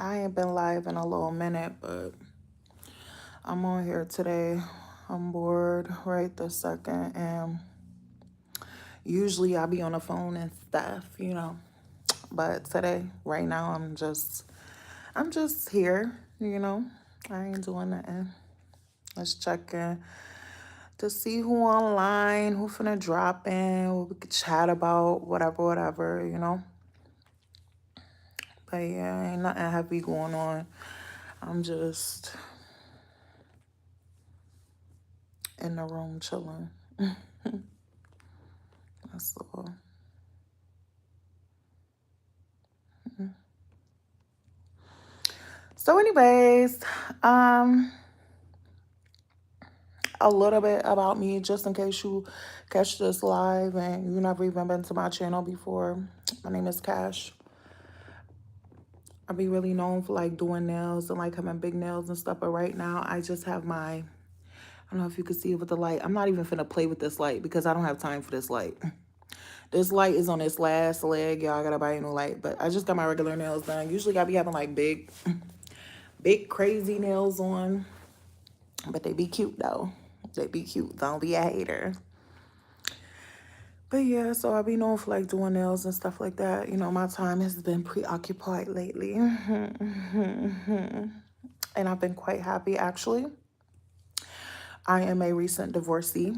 I ain't been live in a little minute, but I'm on here today. I'm bored right this second, and usually I be on the phone and stuff. But today, right now, I'm just here. I ain't doing nothing. Let's check in to see who online, who finna drop in, what we could chat about, whatever. But yeah, ain't nothing heavy going on. I'm just in the room chilling. That's all. So, anyways, um, a little bit about me, just in case you catch this live and you never even been to my channel before. My name is Cash. I be really known for like doing nails and like having big nails and stuff, but right now I just have I don't know if you can see it with the light. I'm not even finna play with this light because I don't have time for this light. This light is on its last leg. Y'all gotta buy a new light, but I just got my regular nails done. Usually I be having like big crazy nails on, but they be cute though. They be cute. Don't be a hater. But yeah, so I be known for like doing nails and stuff like that. My time has been preoccupied lately. And I've been quite happy actually. I am a recent divorcee.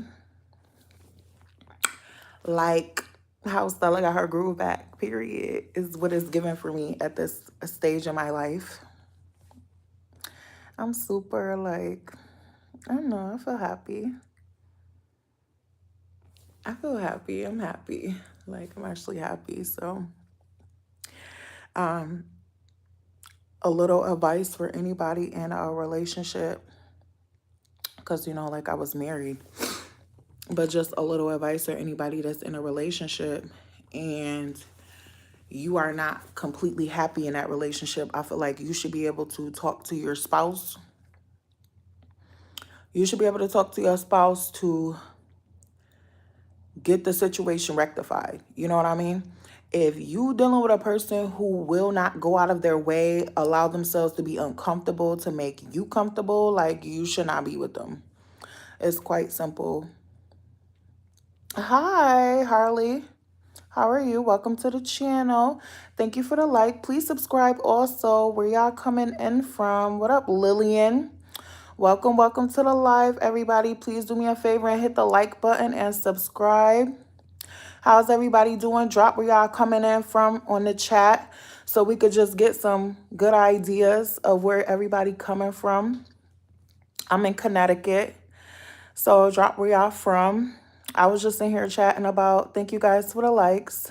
Like how Stella got her groove back, period, is what it's given for me at this stage in my life. I'm super like, I don't know, I feel happy. I feel happy. I'm happy. Like I'm actually happy. So um a little advice for anybody in a relationship, because like I was married, but just a little advice for anybody that's in a relationship and you are not completely happy in that relationship. I feel like you should be able to talk to your spouse. You should be able to talk to your spouse to get the situation rectified. You know what I mean? If you dealing with a person who will not go out of their way, allow themselves to be uncomfortable to make you comfortable, like you should not be with them. It's quite simple. Hi, Harley. How are you? Welcome to the channel. Thank you for the like. Please subscribe also. Where y'all coming in from? What up, Lillian? Welcome to the live, everybody. Please do me a favor and hit the like button and subscribe. How's everybody doing? Drop where y'all coming in from on the chat so we could just get some good ideas of where everybody coming from. I'm in Connecticut, so drop where y'all from. I was just in here chatting about, thank you guys for the likes.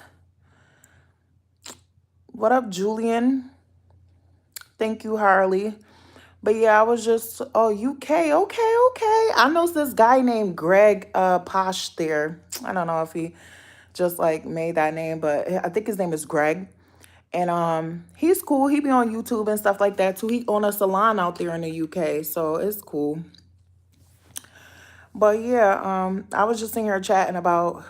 What up, Julian? Thank you, Harley. But yeah, I was just, oh, UK. Okay. I know this guy named Greg Posh there. I don't know if he just like made that name, but I think his name is Greg. And he's cool. He be on YouTube and stuff like that too. He own a salon out there in the UK, so it's cool. But yeah, I was just in here chatting about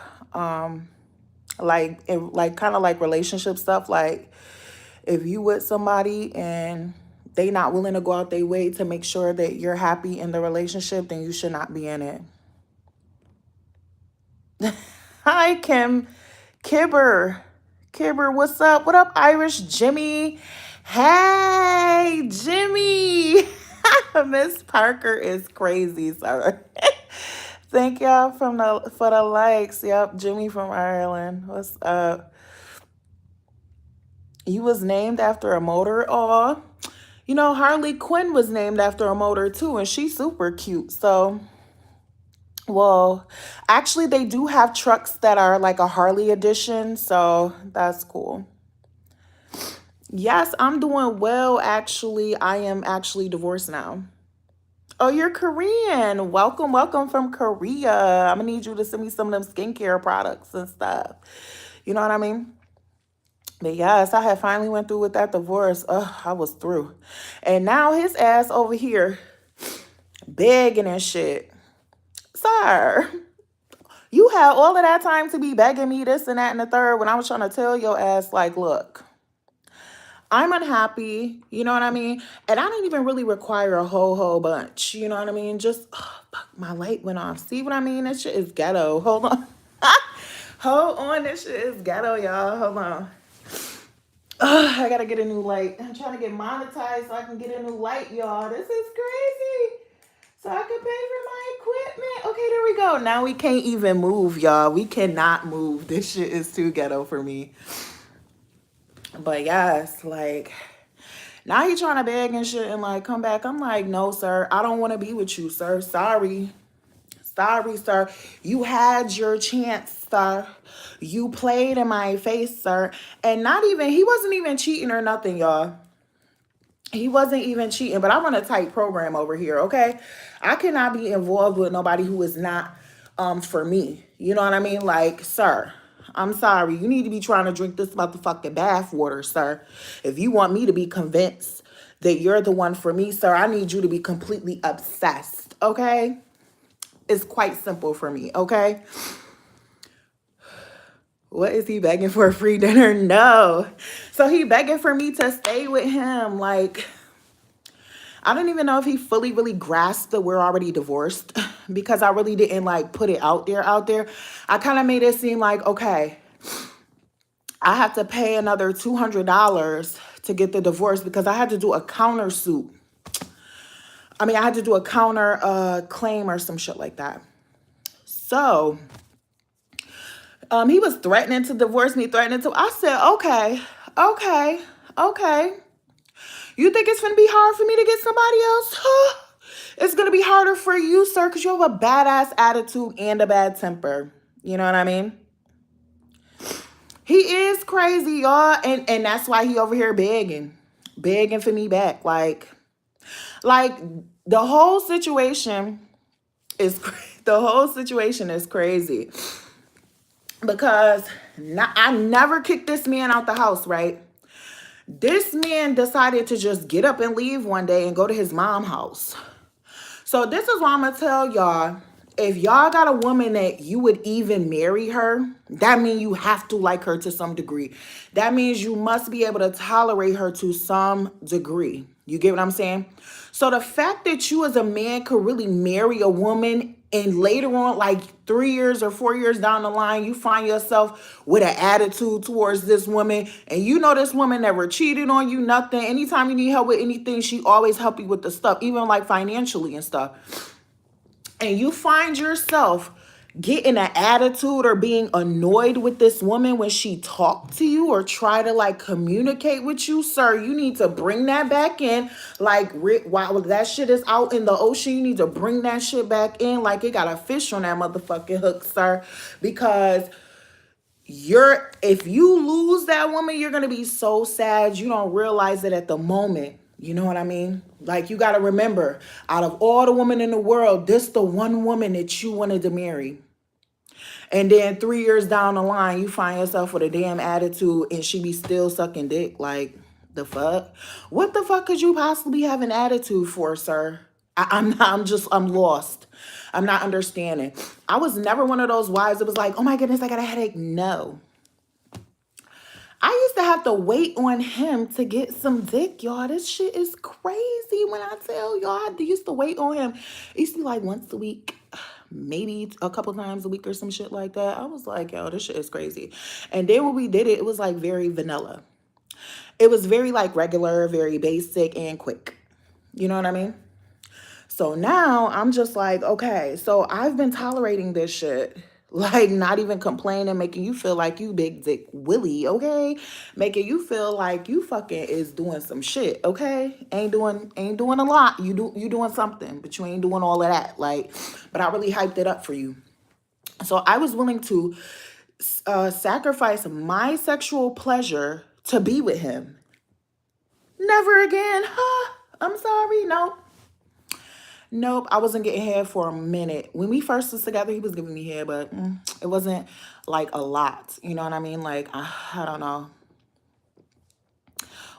like kind of like relationship stuff. Like if you with somebody and they not willing to go out their way to make sure that you're happy in the relationship, then you should not be in it. Hi, Kim. Kibber, what's up? What up, Irish Jimmy? Hey, Jimmy. Miss Parker is crazy, sir. Thank y'all for the likes. Yep, Jimmy from Ireland. What's up? You was named after a motor. Aw. Harley Quinn was named after a motor too, and she's super cute. So, well, actually, they do have trucks that are like a Harley edition, so that's cool. Yes, I'm doing well, actually. I am actually divorced now. Oh, you're Korean. Welcome from Korea. I'm gonna need you to send me some of them skincare products and stuff. You know what I mean? But yes, I had finally went through with that divorce. Ugh, I was through. And now his ass over here begging and shit. Sir, you had all of that time to be begging me this and that and the third when I was trying to tell your ass, like, look, I'm unhappy, you know what I mean? And I don't even really require a whole bunch, you know what I mean? Just, oh, fuck, my light went off. See what I mean? That shit is ghetto. Hold on. Hold on, this shit is ghetto, y'all. Hold on. I gotta get a new light. I'm trying to get monetized so I can get a new light, y'all. This is crazy. So I can pay for my equipment. Okay, there we go. Now we can't even move, y'all. We cannot move. This shit is too ghetto for me. But yes, like, now he trying to beg and shit and like come back. I'm like, no, sir. I don't want to be with you, sir. Sorry. Sorry, sir. You had your chance, sir. You played in my face, sir. And not even, he wasn't even cheating or nothing, y'all. He wasn't even cheating, but I run a tight program over here, okay? I cannot be involved with nobody who is not for me. You know what I mean? Like, sir, I'm sorry. You need to be trying to drink this motherfucking bath water, sir. If you want me to be convinced that you're the one for me, sir, I need you to be completely obsessed, okay? It's quite simple for me, okay? What is he begging for, a free dinner? No. So he begging for me to stay with him. Like, I don't even know if he fully really grasped that we're already divorced because I really didn't like put it out there. I kind of made it seem like, okay, I have to pay another $200 to get the divorce because I had to do a countersuit. I mean, I had to do a counter claim or some shit like that. So he was threatening to divorce me, I said, okay. You think it's gonna be hard for me to get somebody else? It's gonna be harder for you, sir, because you have a badass attitude and a bad temper. You know what I mean? He is crazy, y'all. And that's why he over here begging for me back. Like the whole situation is crazy. Because I never kicked this man out the house, right? This man decided to just get up and leave one day and go to his mom's house. So this is why I'm going to tell y'all, if y'all got a woman that you would even marry her, that means you have to like her to some degree. That means you must be able to tolerate her to some degree. You get what I'm saying? So the fact that you as a man could really marry a woman and later on, like 3 years or 4 years down the line, you find yourself with an attitude towards this woman and you know this woman never cheated on you, nothing. Anytime you need help with anything, she always help you with the stuff, even like financially and stuff. And you find yourself getting an attitude or being annoyed with this woman when she talk to you or try to like communicate with you, sir, you need to bring that back in. Like while that shit is out in the ocean, you need to bring that shit back in like it got a fish on that motherfucking hook, sir. Because if you lose that woman, you're gonna be so sad you don't realize it at the moment. You know what I mean? Like, you got to remember, out of all the women in the world, this the one woman that you wanted to marry. And then 3 years down the line, you find yourself with a damn attitude and she be still sucking dick. Like, the fuck? What the fuck could you possibly have an attitude for, sir? I'm lost. I'm not understanding. I was never one of those wives that was like, oh my goodness, I got a headache. No. I used to have to wait on him to get some dick, y'all. This shit is crazy when I tell y'all. I used to wait on him. It used to be like once a week, maybe a couple times a week or some shit like that. I was like, yo, this shit is crazy. And then when we did it, it was like very vanilla. It was very like regular, very basic and quick. You know what I mean? So now I'm just like, okay, so I've been tolerating this shit. Like, not even complaining, making you feel like you big dick Willie, okay? Making you feel like you fucking is doing some shit, okay? Ain't doing a lot. You doing something, but you ain't doing all of that. Like, but I really hyped it up for you. So I was willing to sacrifice my sexual pleasure to be with him. Never again. Huh? I'm sorry. Nope, I wasn't getting head for a minute. When we first was together, he was giving me head, but it wasn't like a lot. You know what I mean? Like, I don't know.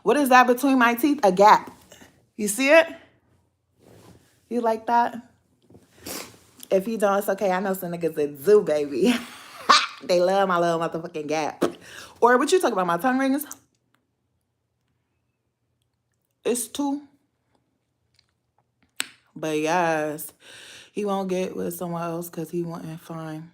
What is that between my teeth? A gap. You see it? You like that? If you don't, it's okay. I know some niggas that do, baby. They love my little motherfucking gap. Or what you talking about, my tongue rings? It's two. But yes, he won't get with someone else because he wasn't fine.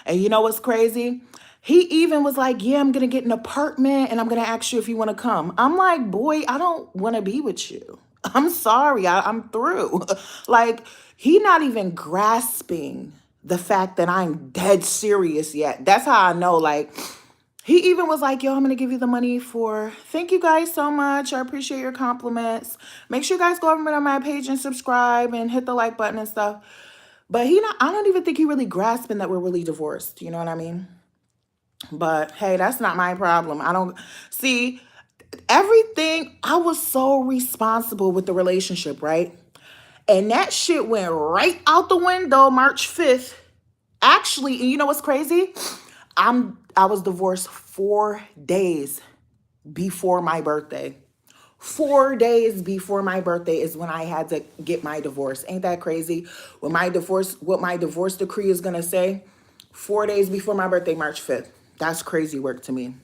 And you know what's crazy? He even was like, yeah, I'm going to get an apartment and I'm going to ask you if you want to come. I'm like, boy, I don't want to be with you. I'm sorry. I'm through. Like, he not even grasping the fact that I'm dead serious yet. That's how I know. Like, he even was like, yo, I'm going to give you the money for, thank you guys so much. I appreciate your compliments. Make sure you guys go over to my page and subscribe and hit the like button and stuff. But I don't even think he really grasping that we're really divorced. You know what I mean? But hey, that's not my problem. I don't see everything. I was so responsible with the relationship, right? And that shit went right out the window March 5th. Actually, and you know what's crazy? I was divorced 4 days before my birthday. 4 days before my birthday is when I had to get my divorce. Ain't that crazy? What my divorce decree is gonna say? 4 days before my birthday, March 5th. That's crazy work to me.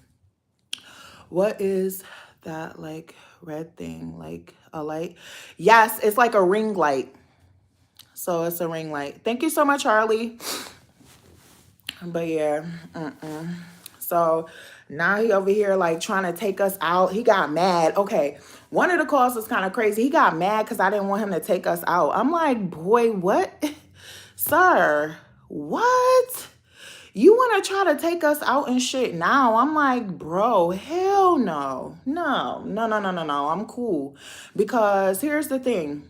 What is that like red thing? Like a light? Yes, it's like a ring light. So it's a ring light. Thank you so much, Harley. But yeah, so now he over here like trying to take us out. He got mad. Okay, one of the calls was kind of crazy. He got mad because I didn't want him to take us out. I'm like, boy, what? Sir, what? You want to try to take us out and shit now? I'm like, bro, hell no. No, no, no, no, no, no. I'm cool. Because here's the thing.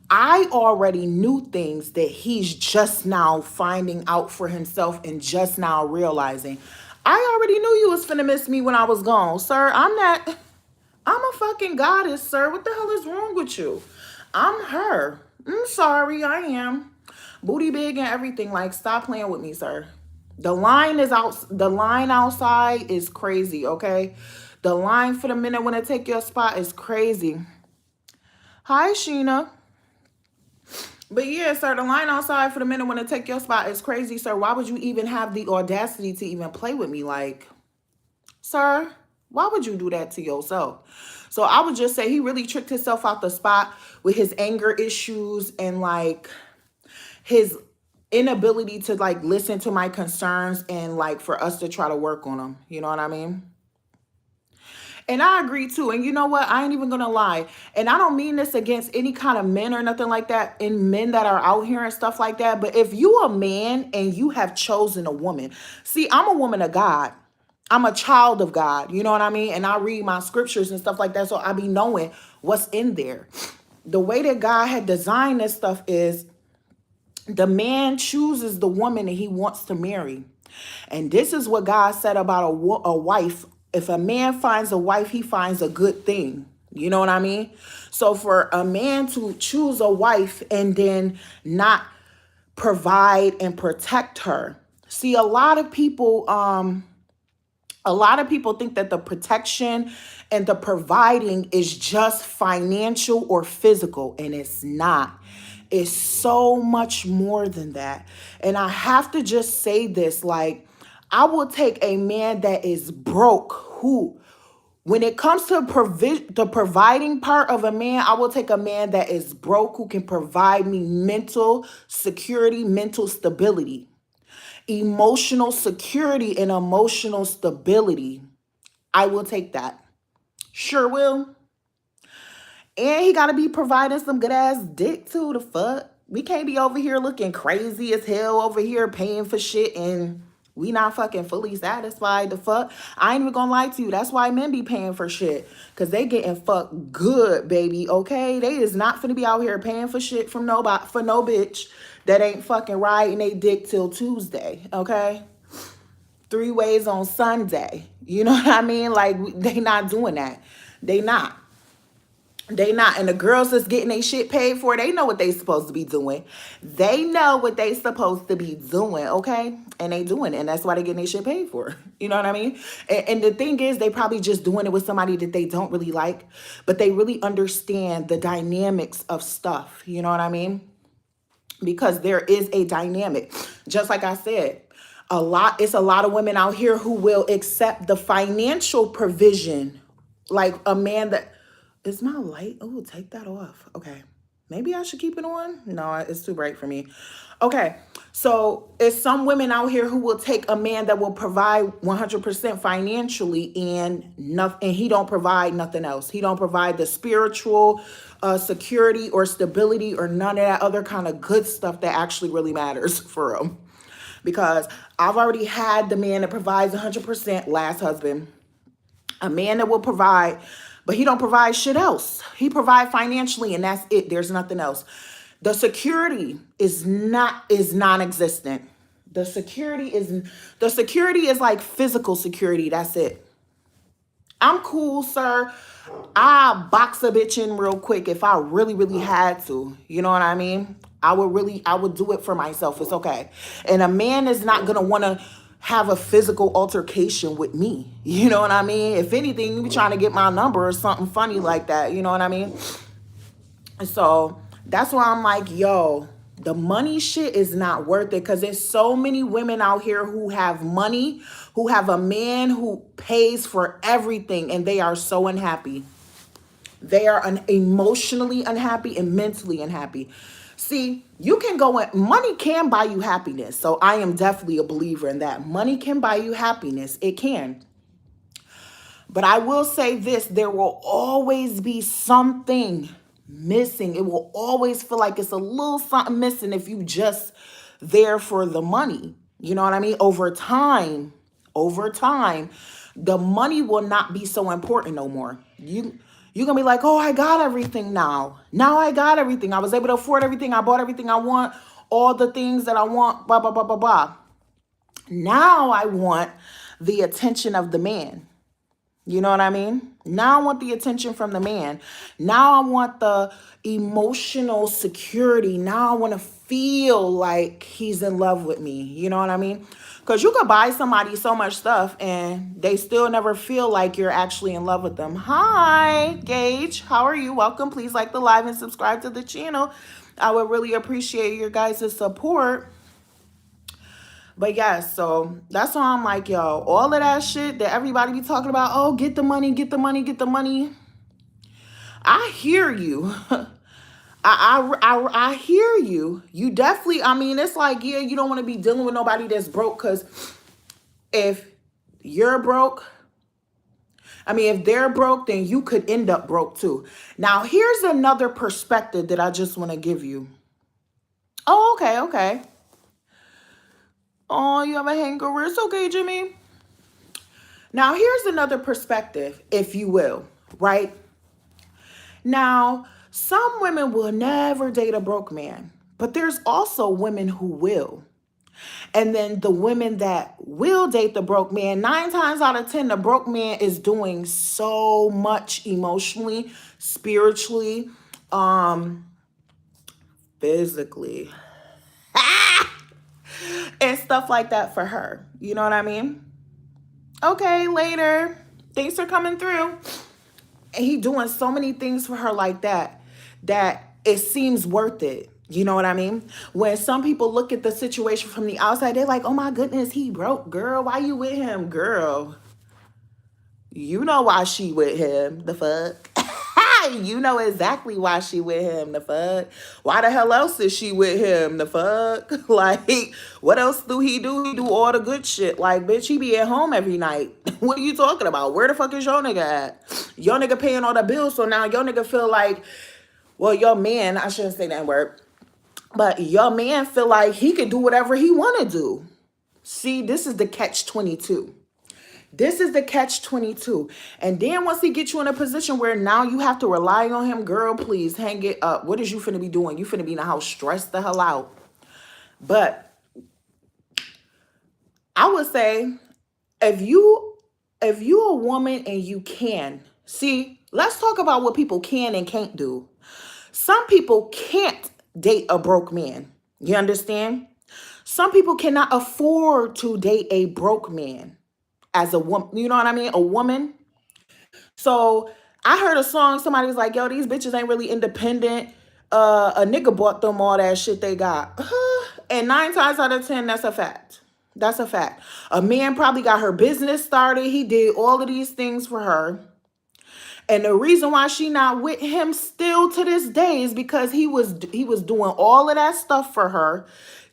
I already knew things that he's just now finding out for himself and just now realizing. I already knew you was finna miss me when I was gone. Sir, I'm a fucking goddess, sir. What the hell is wrong with you? I'm her. I'm sorry, I am. Booty big and everything. Like, stop playing with me, sir. The line is out. The line outside is crazy, okay? The line for the minute when I take your spot is crazy. Hi, Sheena. But yeah, sir, the line outside for the minute when I take your spot is crazy, sir. Why would you even have the audacity to even play with me? Like, sir, why would you do that to yourself? So I would just say he really tricked himself out the spot with his anger issues and like his inability to like listen to my concerns and like for us to try to work on them. You know what I mean? And I agree too. And you know what? I ain't even gonna lie. And I don't mean this against any kind of men or nothing like that, in men that are out here and stuff like that. But if you a man and you have chosen a woman, see, I'm a woman of God. I'm a child of God. You know what I mean? And I read my scriptures and stuff like that. So I be knowing what's in there. The way that God had designed this stuff is the man chooses the woman that he wants to marry. And this is what God said about a wife. If a man finds a wife, he finds a good thing. You know what I mean? So for a man to choose a wife and then not provide and protect her. See, a lot of people think that the protection and the providing is just financial or physical, and it's not. It's so much more than that. And I have to just say this, like, I will take a man that is broke, who, when it comes to the providing part of a man, I will take a man that is broke who can provide me mental security, mental stability, emotional security, and emotional stability. I will take that. Sure will. And he got to be providing some good ass dick too. The fuck? We can't be over here looking crazy as hell over here paying for shit and we not fucking fully satisfied. The fuck? I ain't even gonna lie to you. That's why men be paying for shit. Cause they getting fucked good, baby. Okay? They is not finna be out here paying for shit from nobody, for no bitch that ain't fucking riding they dick till Tuesday. Okay? 3 ways on Sunday. You know what I mean? Like, they not doing that. They not. They not. And the girls that's getting their shit paid for, they know what they supposed to be doing. They know what they supposed to be doing, okay? And they doing it. And that's why they getting their shit paid for. You know what I mean? And the thing is, they probably just doing it with somebody that they don't really like, but they really understand the dynamics of stuff. You know what I mean? Because there is a dynamic. Just like I said, it's a lot of women out here who will accept the financial provision, like a man that Is my light? Oh, take that off. Okay. Maybe I should keep it on. No, it's too bright for me. Okay. So it's some women out here who will take a man that will provide 100% financially and nothing, and he don't provide nothing else. He don't provide the spiritual security or stability or none of that other kind of good stuff that actually really matters for him. Because I've already had the man that provides 100%, last husband, a man that will provide, but he don't provide shit else. He provide financially and that's it. There's nothing else. The security is non-existent. The security is like physical security. That's it. I'm cool, sir. I box a bitch in real quick if I really, really had to. You know what I mean? I would do it for myself. It's okay. And a man is not gonna wanna have a physical altercation with me. You know what I mean? If anything, you be trying to get my number or something funny like that. You know what I mean? So that's why I'm like, yo, the money shit is not worth it because there's so many women out here who have money, who have a man who pays for everything, and they are so unhappy. They are emotionally unhappy and mentally unhappy. See, you can go in, money can buy you happiness. So I am definitely a believer in that. Money can buy you happiness. It can. But I will say this, there will always be something missing. It will always feel like it's a little something missing if you just there for the money. You know what I mean? Over time, the money will not be so important no more. You're gonna be like, oh, I got everything now. Now I got everything. I was able to afford everything. I bought everything I want, all the things that I want, blah, blah, blah, blah, blah. Now I want the attention of the man. You know what I mean? Now I want the attention from the man. Now I want the emotional security. Now I want to feel like he's in love with me. You know what I mean? Because you could buy somebody so much stuff and they still never feel like you're actually in love with them. Hi, Gage. How are you? Welcome. Please like the live and subscribe to the channel. I would really appreciate your guys' support. But yes, so that's why I'm like, yo, all of that shit that everybody be talking about, oh, get the money, get the money, get the money. I hear you. I hear you. You definitely, I mean, it's like, yeah, you don't want to be dealing with nobody that's broke because if you're broke, I mean, if they're broke, then you could end up broke too. Now, here's another perspective that I just want to give you. Oh, okay, okay. Oh, you have a hangover. It's okay, Jimmy. Now, here's another perspective, if you will, right? Now, some women will never date a broke man, but there's also women who will. And then the women that will date the broke man, 9 times out of 10, the broke man is doing so much emotionally, spiritually, physically, and stuff like that for her. You know what I mean? Okay, later. Thanks for coming through. And he doing so many things for her like that it seems worth it. You know what I mean? When some people look at the situation from the outside, they're like, oh my goodness, he broke. Girl, why you with him? Girl, you know why she with him. The fuck? You know exactly why she with him. The fuck? Why the hell else is she with him? The fuck? Like, what else do? He do all the good shit. Like, bitch, he be at home every night. What are you talking about? Where the fuck is your nigga at? Your nigga paying all the bills, so now your nigga feel like, well, your man, I shouldn't say that word, but your man feel like he could do whatever he want to do. See, this is the catch-22. This is the catch-22. And then once he gets you in a position where now you have to rely on him, girl, please hang it up. What is you finna be doing? You finna be in the house stressed the hell out. But I would say if you a woman and you can, see, let's talk about what people can and can't do. Some people can't date a broke man. You understand? Some people cannot afford to date a broke man as a woman. You know what I mean? A woman. So I heard a song. Somebody was like, yo, these bitches ain't really independent. A nigga bought them all that shit they got. And 9 times out of 10, that's a fact. That's a fact. A man probably got her business started. He did all of these things for her. And the reason why she not with him still to this day is because he was doing all of that stuff for her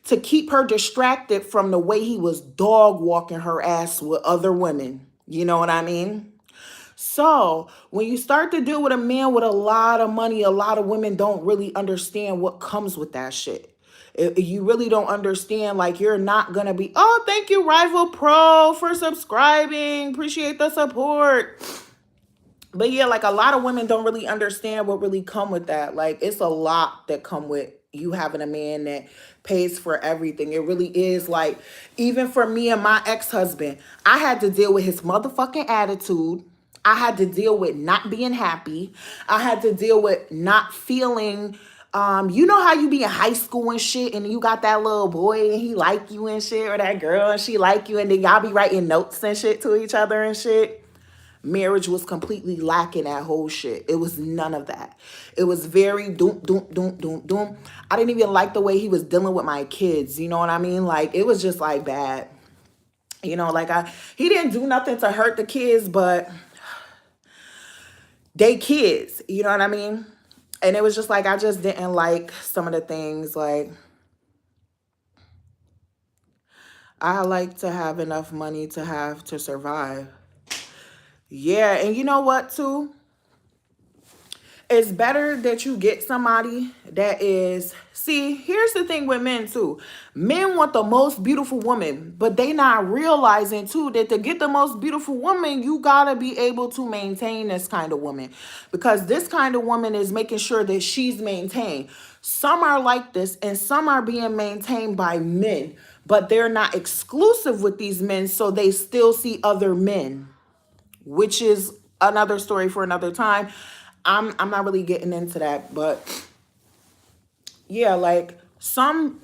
to keep her distracted from the way he was dog walking her ass with other women. You know what I mean? So when you start to deal with a man with a lot of money, a lot of women don't really understand what comes with that shit. You really don't understand, like, you're not gonna be, oh, thank you, Rival Pro, for subscribing. Appreciate the support. But yeah, like, a lot of women don't really understand what really come with that. Like, it's a lot that come with you having a man that pays for everything. It really is. Like, even for me and my ex-husband, I had to deal with his motherfucking attitude. I had to deal with not being happy. I had to deal with not feeling, you know how you be in high school and shit, and you got that little boy and he like you and shit, or that girl and she like you, and then y'all be writing notes and shit to each other and shit. Marriage was completely lacking that whole shit. It was none of that. It was very doom, doom, doom, doom, doom. I didn't even like the way he was dealing with my kids. You know what I mean? Like, it was just like bad. You know, like, he didn't do nothing to hurt the kids, but they kids. You know what I mean? And it was just like, I just didn't like some of the things. Like, I like to have enough money to survive. Yeah, and you know what, too? It's better that you get somebody that is, see, here's the thing with men too. Men want the most beautiful woman, but they not realizing too that to get the most beautiful woman, you gotta be able to maintain this kind of woman, because this kind of woman is making sure that she's maintained. Some are like this, and some are being maintained by men, but they're not exclusive with these men, so they still see other men, which is another story for another time. I'm not really getting into that, but yeah, like, some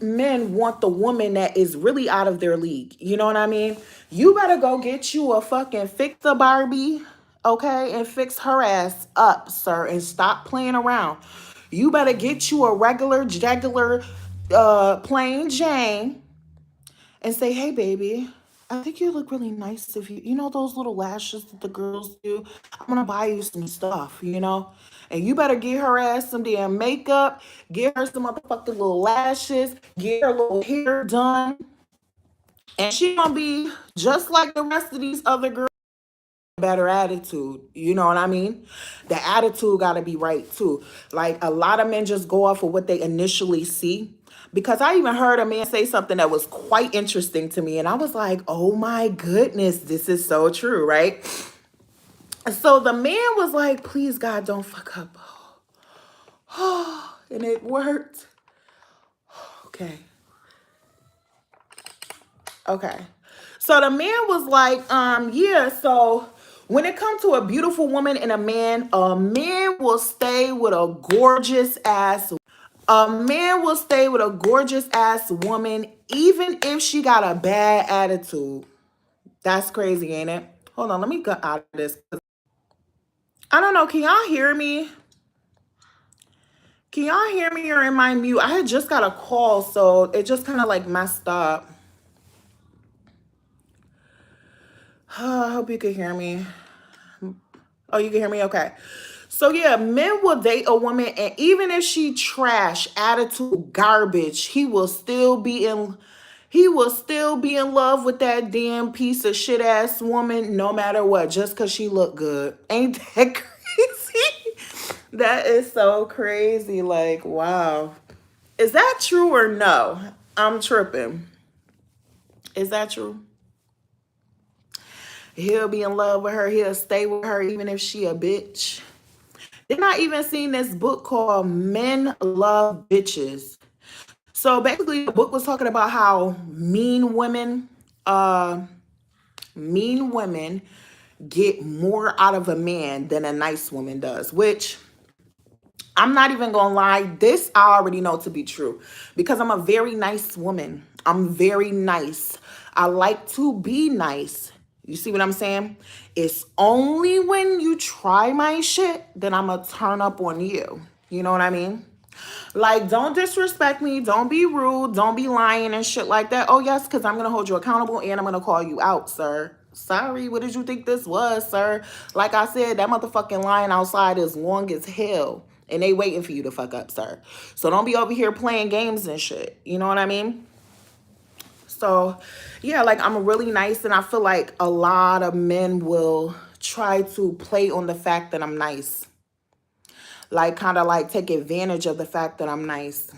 men want the woman that is really out of their league. You know what I mean? You better go get you a fucking fix a Barbie, okay, and fix her ass up, sir, and stop playing around. You better get you a regular, jagular, plain Jane, and say, hey, baby, I think you look really nice if you know those little lashes that the girls do. I'm gonna buy you some stuff, you know? And you better get her ass some damn makeup, get her some motherfucking little lashes, get her little hair done. And she gonna be just like the rest of these other girls. Better attitude, you know what I mean? The attitude got to be right too. Like, a lot of men just go off of what they initially see, because I even heard a man say something that was quite interesting to me, and I was like, oh my goodness, this is so true, right? So the man was like, please God, don't fuck up. And it worked. Okay. So the man was like, yeah, so when it comes to a beautiful woman and a man will stay with a gorgeous ass. A man will stay with a gorgeous ass woman, even if she got a bad attitude. That's crazy, ain't it? Hold on, let me get out of this. I don't know, can y'all hear me? Can y'all hear me, or am I mute? I had just got a call, so it just kind of like messed up. I hope you can hear me. Oh, you can hear me? Okay. So yeah, men will date a woman, and even if she trash, attitude, garbage, he will still be in love with that damn piece of shit ass woman, no matter what, just because she look good. Ain't that crazy? That is so crazy. Like, wow. Is that true or no? I'm tripping. Is that true? He'll be in love with her. He'll stay with her even if she a bitch. Then I even seen this book called Men Love Bitches. So basically the book was talking about how mean women get more out of a man than a nice woman does, which I'm not even gonna lie, this I already know to be true, because I'm a very nice woman. I'm very nice. I like to be nice. You see what I'm saying? It's only when you try my shit that I'm gonna turn up on you. You know what I mean? Like, don't disrespect me. Don't be rude. Don't be lying and shit like that. Oh, yes, because I'm going to hold you accountable and I'm going to call you out, sir. Sorry, what did you think this was, sir? Like I said, that motherfucking line outside is long as hell. And they waiting for you to fuck up, sir. So don't be over here playing games and shit. You know what I mean? So, yeah, like I'm really nice, and I feel like a lot of men will try to play on the fact that I'm nice. Like, kind of like take advantage of the fact that I'm nice.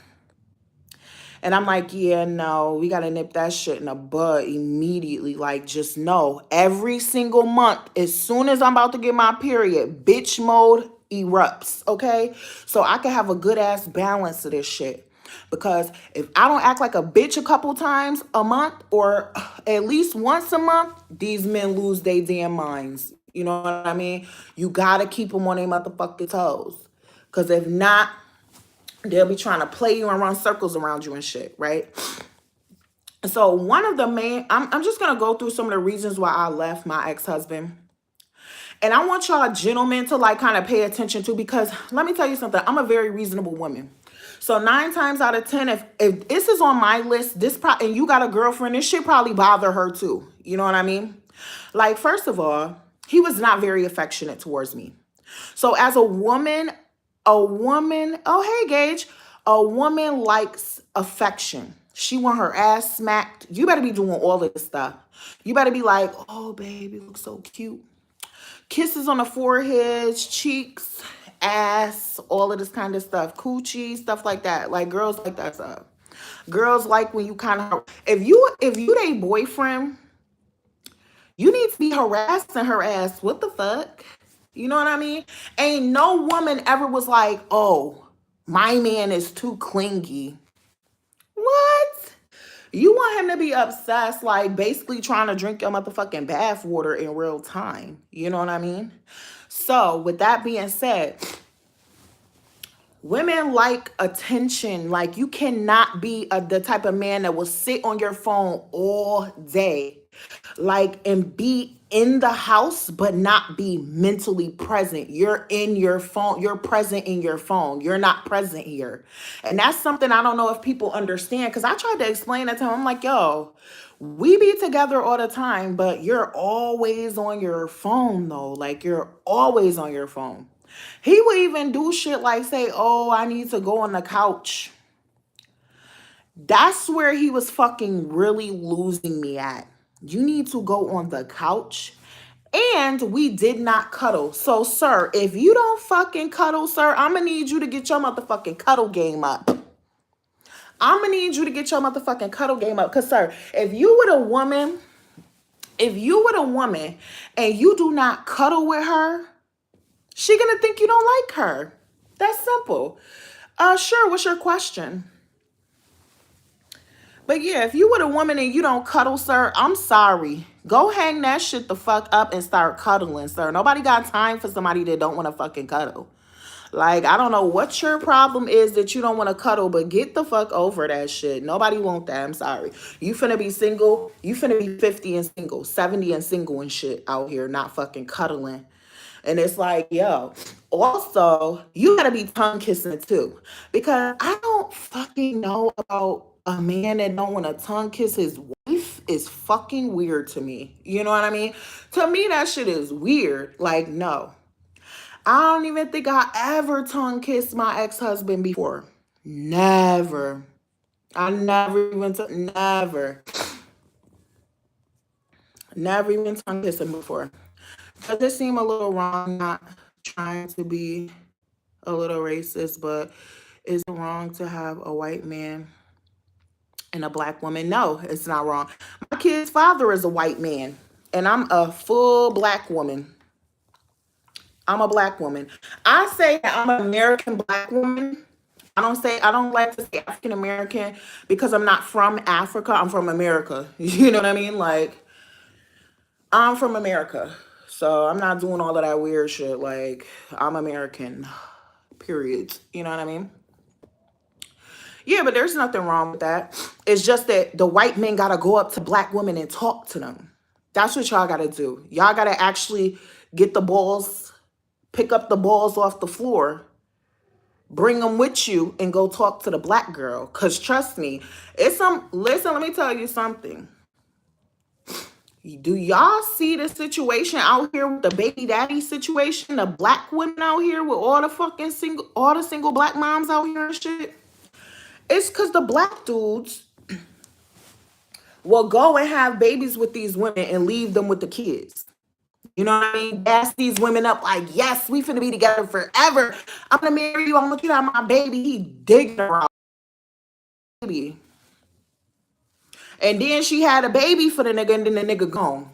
And I'm like, yeah, no, we got to nip that shit in the bud immediately. Like, just know every single month, as soon as I'm about to get my period, bitch mode erupts, okay? So I can have a good ass balance of this shit. Because if I don't act like a bitch a couple times a month or at least once a month, these men lose their damn minds. You know what I mean? You got to keep them on their motherfucking toes. Because if not, they'll be trying to play you and run circles around you and shit, right? So one of the main, I'm just going to go through some of the reasons why I left my ex-husband. And I want y'all gentlemen to like kind of pay attention to, because let me tell you something. I'm a very reasonable woman. So 9 times out of 10, if this is on my list, and you got a girlfriend, this shit probably bother her too. You know what I mean? Like, first of all, he was not very affectionate towards me. So as a woman, oh, hey, Gage, a woman likes affection. She want her ass smacked. You better be doing all of this stuff. You better be like, oh, baby, you look so cute. Kisses on the foreheads, cheeks, ass, all of this kind of stuff. Coochie, stuff like that. Like, girls like that stuff. Girls like when you kind of, if you they boyfriend, you need to be harassing her ass. What the fuck? You know what I mean? Ain't no woman ever was like, oh, my man is too clingy. What? You want him to be obsessed, like basically trying to drink your motherfucking bath water in real time. You know what I mean? So with that being said, women like attention. Like, you cannot be the type of man that will sit on your phone all day, like, and be in the house but not be mentally present. You're in your phone, you're present in your phone, you're not present here. And that's something I don't know if people understand, because I tried to explain it to him. I'm like, yo, we be together all the time, but you're always on your phone though. Like, you're always on your phone. He would even do shit like say, oh, I need to go on the couch. That's where he was fucking really losing me at. You need to go on the couch. And we did not cuddle. So, sir, if you don't fucking cuddle, sir, I'm going to need you to get your motherfucking cuddle game up. I'm going to need you to get your motherfucking cuddle game up. Because, sir, if you with a woman and you do not cuddle with her, she gonna think you don't like her. That's simple. Sure, what's your question? But yeah, if you with a woman and you don't cuddle, sir, I'm sorry. Go hang that shit the fuck up and start cuddling, sir. Nobody got time for somebody that don't want to fucking cuddle. Like, I don't know what your problem is that you don't want to cuddle, but get the fuck over that shit. Nobody want that. I'm sorry. You finna be single. You finna be 50 and single, 70 and single and shit out here, not fucking cuddling. And it's like, yo, also, you gotta be tongue kissing too. Because I don't fucking know about a man that don't want to tongue kiss his wife is fucking weird to me. You know what I mean? To me, that shit is weird. Like, no. I don't even think I ever tongue kissed my ex-husband before. Never. I never even, never even tongue kissed him before. Does it seem a little wrong, not trying to be a little racist, but is it wrong to have a white man and a black woman? No, it's not wrong. My kid's father is a white man, and I'm a full black woman. I'm a black woman. I say that I'm an American black woman. I don't like to say African American because I'm not from Africa. I'm from America. You know what I mean? Like, I'm from America. So I'm not doing all of that weird shit. Like, I'm American, period. You know what I mean? Yeah, but there's nothing wrong with that. It's just that the white men got to go up to black women and talk to them. That's what y'all got to do. Y'all got to actually get the balls, pick up the balls off the floor, bring them with you, and go talk to the black girl. Because trust me, listen, let me tell you something. Do y'all see the situation out here with the baby daddy situation? The black women out here with all the single black moms out here and shit. It's because the black dudes will go and have babies with these women and leave them with the kids. You know what I mean? Gas these women up like, yes, we finna be together forever. I'm gonna marry you. I'm gonna let you have my baby. He digging her out, baby. And then she had a baby for the nigga, and then the nigga gone.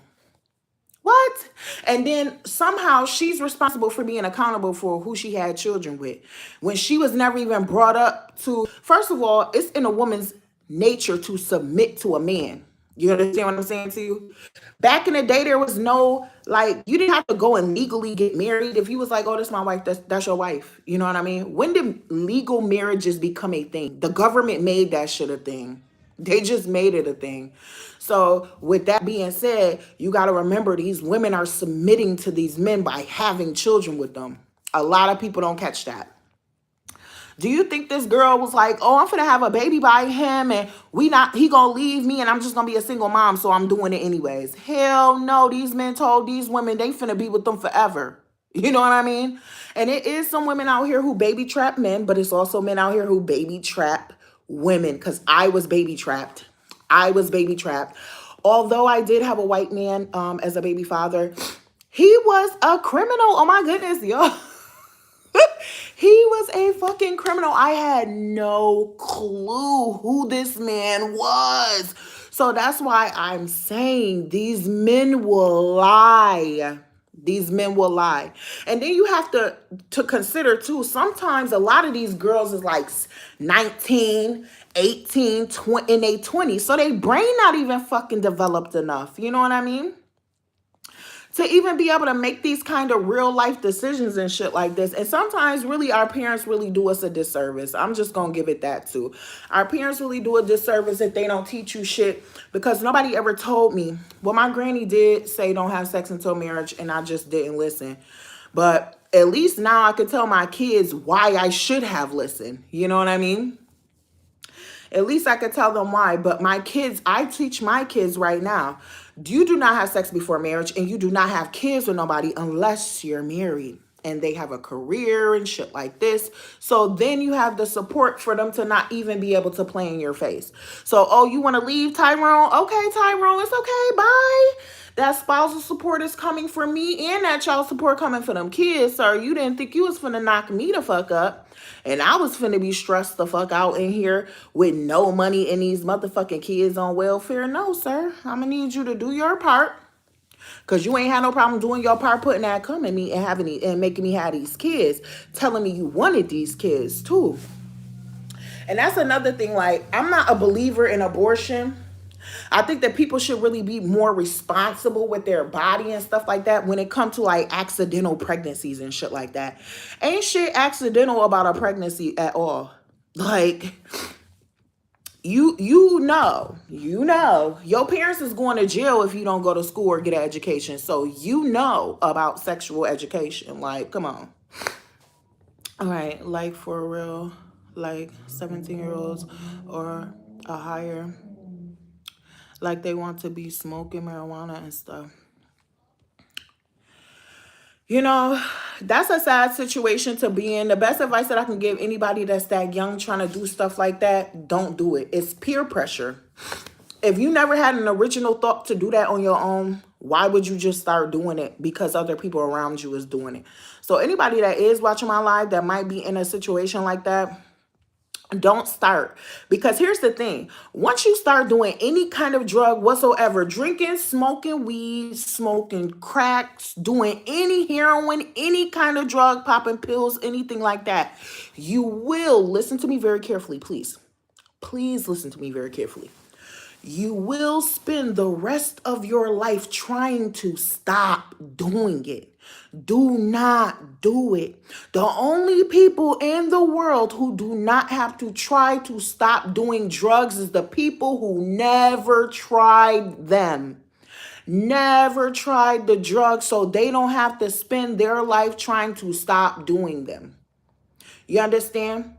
What? And then somehow she's responsible for being accountable for who she had children with. When she was never even brought up to, first of all, it's in a woman's nature to submit to a man. You understand what I'm saying to you? Back in the day, there was no, like, you didn't have to go and legally get married. If you was like, oh, that's my wife, that's your wife. You know what I mean? When did legal marriages become a thing? The government made that shit a thing. They just made it a thing. So with that being said, you got to remember these women are submitting to these men by having children with them. A lot of people don't catch that. Do you think this girl was like, oh, I'm gonna have a baby by him and he gonna leave me and I'm just gonna be a single mom, so I'm doing it anyways? Hell no, these men told these women they finna be with them forever. You know what I mean? And it is some women out here who baby trap men, but it's also men out here who baby trap women, because I was baby trapped. I was baby trapped. Although I did have a white man as a baby father, he was a criminal. Oh my goodness, yo. He was a fucking criminal. I had no clue who this man was. So that's why I'm saying these men will lie. These men will lie. And then you have to consider too, sometimes a lot of these girls is like 19, 18, 20, in their 20s. So they brain not even fucking developed enough. You know what I mean? To even be able to make these kind of real life decisions and shit like this. And sometimes really our parents really do us a disservice. I'm just going to give it that too. Our parents really do a disservice if they don't teach you shit, because nobody ever told me. Well, my granny did say don't have sex until marriage, and I just didn't listen. But at least now I could tell my kids why I should have listened. You know what I mean? At least I could tell them why. But my kids, I teach my kids right now, you do not have sex before marriage, and you do not have kids with nobody unless you're married and they have a career and shit like this. So then you have the support for them to not even be able to play in your face. So, oh, you want to leave, Tyrone? Okay, Tyrone, it's okay, bye. That spousal support is coming for me, and that child support coming for them kids, sir. You didn't think you was finna knock me the fuck up, and I was finna be stressed the fuck out in here with no money and these motherfucking kids on welfare. No, sir. I'm gonna need you to do your part, because you ain't had no problem doing your part, putting that cum in me and and making me have these kids, telling me you wanted these kids too. And that's another thing. Like, I'm not a believer in abortion. I think that people should really be more responsible with their body and stuff like that when it comes to like accidental pregnancies and shit like that. Ain't shit accidental about a pregnancy at all. Like, you know, your parents is going to jail if you don't go to school or get an education. So you know about sexual education. Like, come on. All right, like for real, like 17-year-olds or a higher, like they want to be smoking marijuana and stuff. You know, that's a sad situation to be in. The best advice that I can give anybody that's that young trying to do stuff like that, don't do it. It's peer pressure. If you never had an original thought to do that on your own, why would you just start doing it because other people around you is doing it? So anybody that is watching my live that might be in a situation like that, don't start. Because here's the thing. Once you start doing any kind of drug whatsoever, drinking, smoking weed, smoking cracks, doing any heroin, any kind of drug, popping pills, anything like that, you will, listen to me very carefully, please. Please listen to me very carefully. You will spend the rest of your life trying to stop doing it. Do not do it. The only people in the world who do not have to try to stop doing drugs is the people who never tried them. Never tried the drugs, so they don't have to spend their life trying to stop doing them. You understand?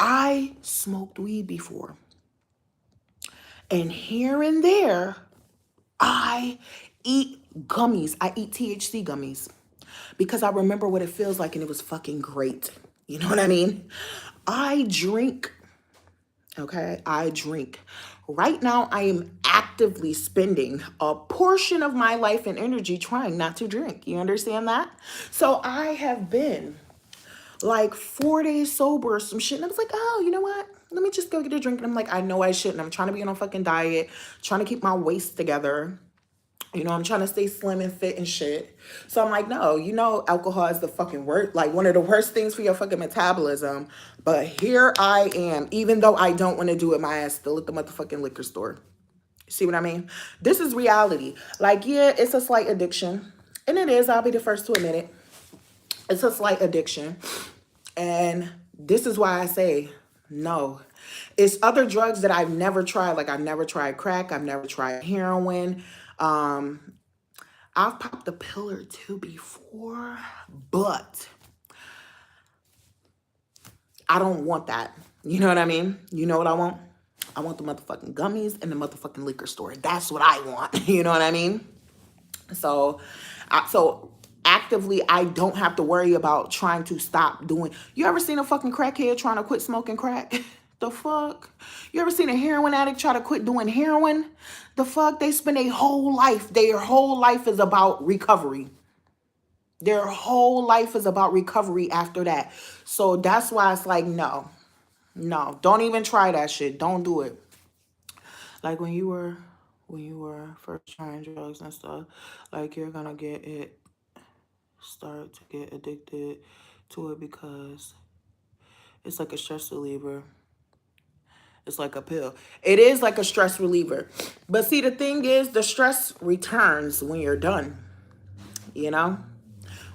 I smoked weed before. And here and there, I eat gummies. I eat THC gummies because I remember what it feels like and it was fucking great. You know what I mean? I drink, okay? I drink. Right now, I am actively spending a portion of my life and energy trying not to drink. You understand that? So I have been like 4 days sober or some shit. And I was like, oh, you know what? Let me just go get a drink. And I'm like, I know I shouldn't. I'm trying to be on a fucking diet, trying to keep my waist together. You know, I'm trying to stay slim and fit and shit. So I'm like, no, you know, alcohol is the fucking worst, like one of the worst things for your fucking metabolism. But here I am, even though I don't want to do it, my ass still at the motherfucking liquor store. See what I mean? This is reality. Like, yeah, it's a slight addiction. And it is, I'll be the first to admit it. It's a slight addiction. And this is why I say no. It's other drugs that I've never tried. Like I've never tried crack. I've never tried heroin. I've popped a pill or two before, but I don't want that. You know what I mean? You know what I want? I want the motherfucking gummies and the motherfucking liquor store. That's what I want. You know what I mean? So, so actively, I don't have to worry about trying to stop doing. You ever seen a fucking crackhead trying to quit smoking crack? The fuck? You ever seen a heroin addict try to quit doing heroin? The fuck? They spend their whole life. Their whole life is about recovery. Their whole life is about recovery after that. So that's why it's like, no, don't even try that shit. Don't do it. Like when you were first trying drugs and stuff, like you're gonna start to get addicted to it because it's like a stress reliever. It's like a pill. It is like a stress reliever. But see, the thing is, the stress returns when you're done. You know?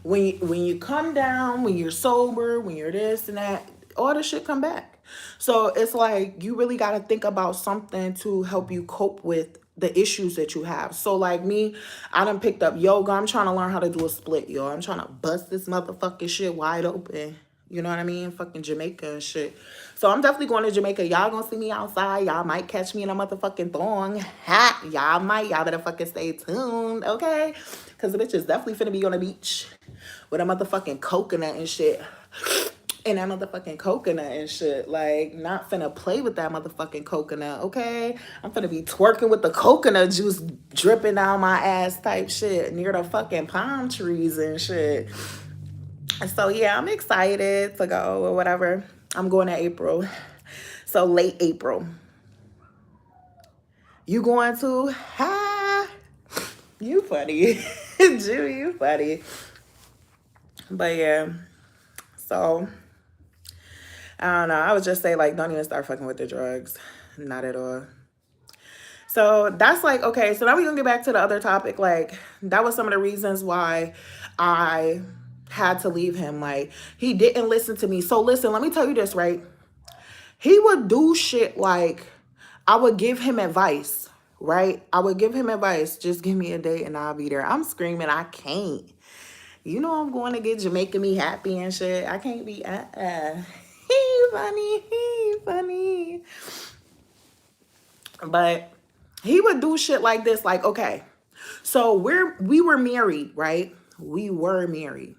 When you come down, when you're sober, when you're this and that, all the shit come back. So it's like you really got to think about something to help you cope with the issues that you have. So like me, I done picked up yoga. I'm trying to learn how to do a split, yo. I'm trying to bust this motherfucking shit wide open. You know what I mean? Fucking Jamaica and shit. So I'm definitely going to Jamaica. Y'all gonna see me outside. Y'all might catch me in a motherfucking thong. Ha! Y'all might. Y'all better fucking stay tuned, okay? Because the bitch is definitely finna be on the beach with a motherfucking coconut and shit. And that motherfucking coconut and shit. Like, not finna play with that motherfucking coconut, okay? I'm finna be twerking with the coconut juice dripping down my ass type shit near the fucking palm trees and shit. So, yeah, I'm excited to go or whatever. I'm going in April. So, late April. You going to? Ha! You funny. Jew, you funny. But, yeah. So, I don't know. I would just say, like, don't even start fucking with the drugs. Not at all. So that's like, okay, so now we're going to get back to the other topic. Like, that was some of the reasons why I had to leave him. Like, he didn't listen to me. So listen, let me tell you this, right? He would do shit like, I would give him advice, right? I would give him advice. Just give me a date and I'll be there. I'm screaming, I can't. You know I'm going to get Jamaica me happy and shit. I can't be, He funny. But he would do shit like this, like, okay, so we were married, right? We were married.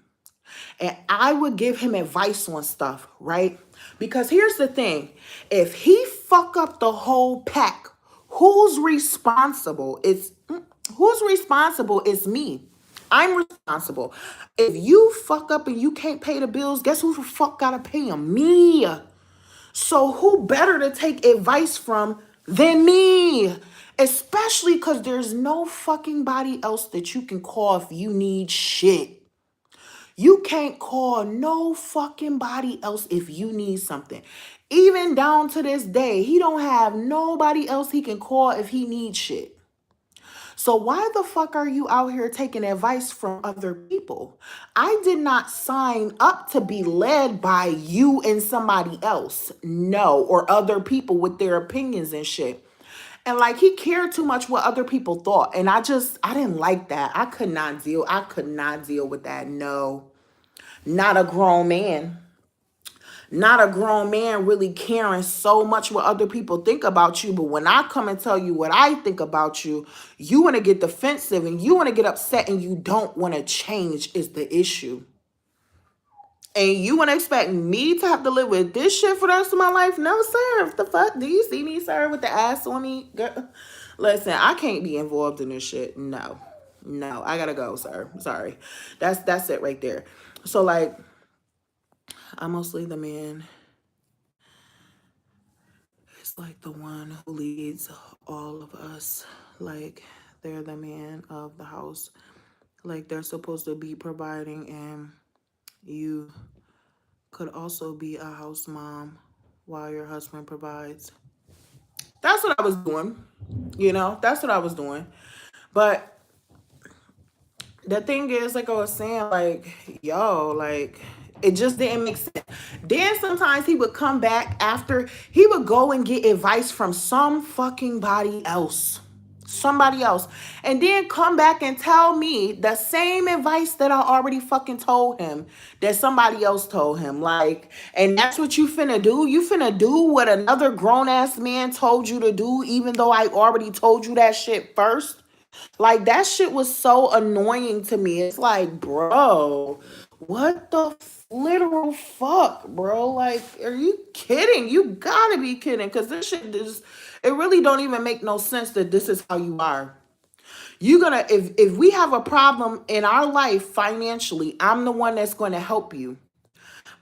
And I would give him advice on stuff, right? Because here's the thing. If he fuck up the whole pack, who's responsible? Who's responsible is me. I'm responsible. If you fuck up and you can't pay the bills, guess who the fuck gotta pay them? Me. So who better to take advice from than me? Especially because there's no fucking body else that you can call if you need shit. You can't call no fucking body else if you need something. Even down to this day, he don't have nobody else he can call if he needs shit. So why the fuck are you out here taking advice from other people? I did not sign up to be led by you and somebody else. No, or other people with their opinions and shit. And like he cared too much what other people thought. And I didn't like that. I could not deal with that. No, not a grown man. Not a grown man really caring so much what other people think about you. But when I come and tell you what I think about you, you want to get defensive and you want to get upset and you don't want to change is the issue. And you want to expect me to have to live with this shit for the rest of my life? No, sir. What the fuck? Do you see me, sir, with the ass on me? Girl. Listen, I can't be involved in this shit. No. No, I gotta go, sir. Sorry. That's it right there. So, like, I'm mostly the man. It's like the one who leads all of us. Like, they're the man of the house. Like, they're supposed to be providing, and you could also be a house mom while your husband provides. That's what I was doing. That's what I was doing. But the thing is, like I was saying, like, yo, like, it just didn't make sense. Then sometimes he would come back after, he would go and get advice from some fucking body else. Somebody else. And then come back and tell me the same advice that I already fucking told him that somebody else told him. Like, and that's what you finna do? You finna do what another grown-ass man told you to do, even though I already told you that shit first? Like, that shit was so annoying to me. It's like, bro, what the literal fuck, bro? Like, are you kidding? You gotta be kidding. Because this shit is, it really don't even make no sense that this is how you are. You gonna, if we have a problem in our life financially, I'm the one that's going to help you.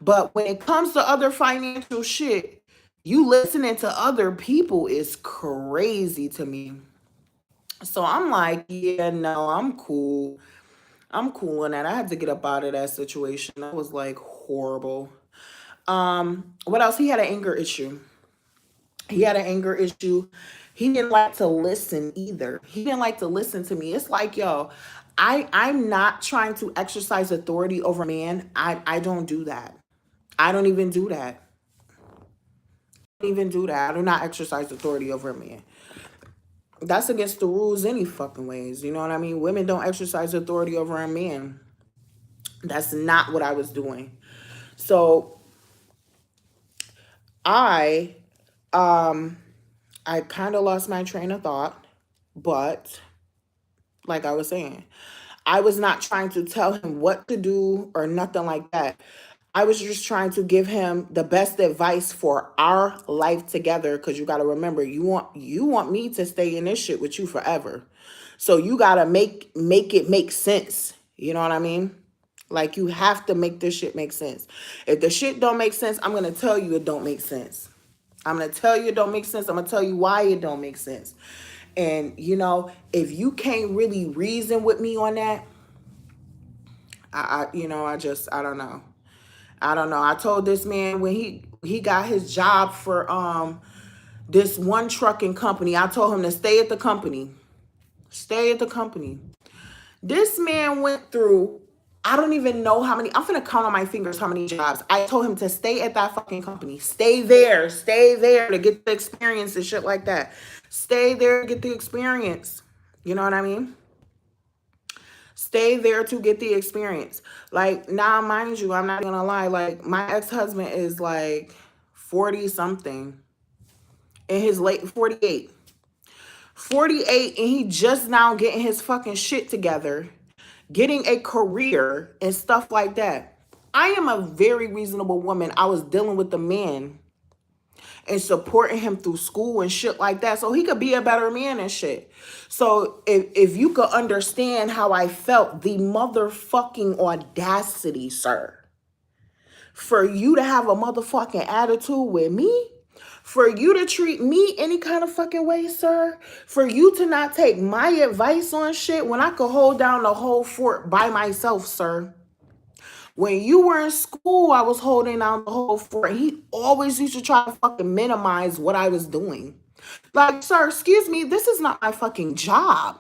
But when it comes to other financial shit, you listening to other people is crazy to me. So I'm like, yeah, no, I'm cool. I'm cool on that. I had to get up out of that situation. That was like horrible. What else? He had an anger issue. He had an anger issue. He didn't like to listen either. He didn't like to listen to me. It's like, yo, I'm not trying to exercise authority over man. I don't do that. I don't even do that. I don't even do that. I do not exercise authority over a man. That's against the rules any fucking ways. You know what I mean? Women don't exercise authority over a man. That's not what I was doing. So I kind of lost my train of thought, but like I was saying, I was not trying to tell him what to do or nothing like that. I was just trying to give him the best advice for our life together. Cause you gotta remember, you want me to stay in this shit with you forever. So you gotta make it make sense. You know what I mean? Like, you have to make this shit make sense. If the shit don't make sense, I'm gonna tell you it don't make sense. I'm gonna tell you it don't make sense. I'm gonna tell you why it don't make sense. And if you can't really reason with me on that, I don't know. I don't know. I told this man when he got his job for this one trucking company, I told him to stay at the company. Stay at the company. This man went through, I don't even know how many, I'm finna count on my fingers how many jobs. I told him to stay at that fucking company. Stay there to get the experience and shit like that. Stay there to get the experience. You know what I mean? Stay there to get the experience. Like, now, mind you, I'm not gonna lie. Like, my ex-husband is like 40 something. In his late 48. 48, and he just now getting his fucking shit together, getting a career and stuff like that. I am a very reasonable woman. I was dealing with the man and supporting him through school and shit like that so he could be a better man and shit. So if you could understand how I felt, the motherfucking audacity, sir, for you to have a motherfucking attitude with me, for you to treat me any kind of fucking way, sir, for you to not take my advice on shit when I could hold down the whole fort by myself, sir. When you were in school, I was holding down the whole fort. He always used to try to fucking minimize what I was doing. Like, sir, excuse me, this is not my fucking job.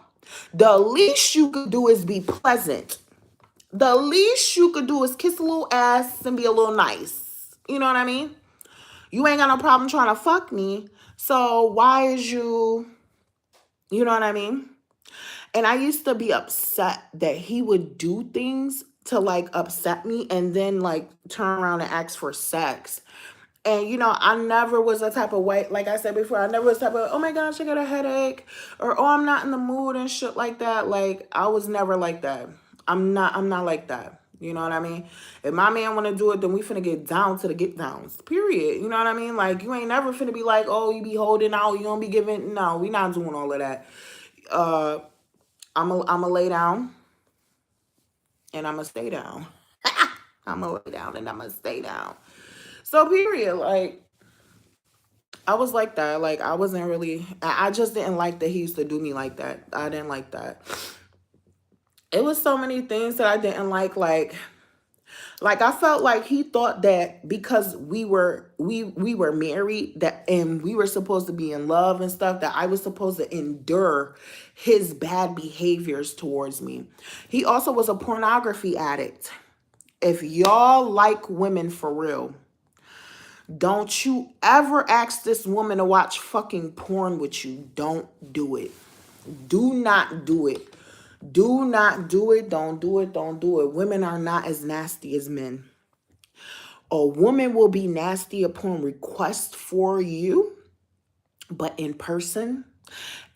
The least you could do is be pleasant. The least you could do is kiss a little ass and be a little nice. You know what I mean? You ain't got no problem trying to fuck me. So why is you know what I mean? And I used to be upset that he would do things to like upset me and then like turn around and ask for sex. And you know, I never was the type of white, like I said before, I never was the type of, oh my gosh, I got a headache, or oh, I'm not in the mood and shit like that. Like, I was never like that. I'm not like that. You know what I mean? If my man wanna do it, then we finna get down to the get downs. Period. You know what I mean? Like, you ain't never finna be like, oh, you be holding out, you don't be giving. No, we not doing all of that. Uh, I'ma lay down and I'ma stay down. I'ma lay down and I'ma stay down. So period. Like, I was like that. Like, I wasn't really, I just didn't like that he used to do me like that. I didn't like that. It was so many things that I didn't like I felt like he thought that because we were married, that and we were supposed to be in love and stuff, that I was supposed to endure his bad behaviors towards me. He also was a pornography addict. If y'all like women for real, don't you ever ask this woman to watch fucking porn with you. Don't do it. Do not do it. Do not do it. Don't do it. Don't do it. Women are not as nasty as men. A woman will be nasty upon request for you, but in person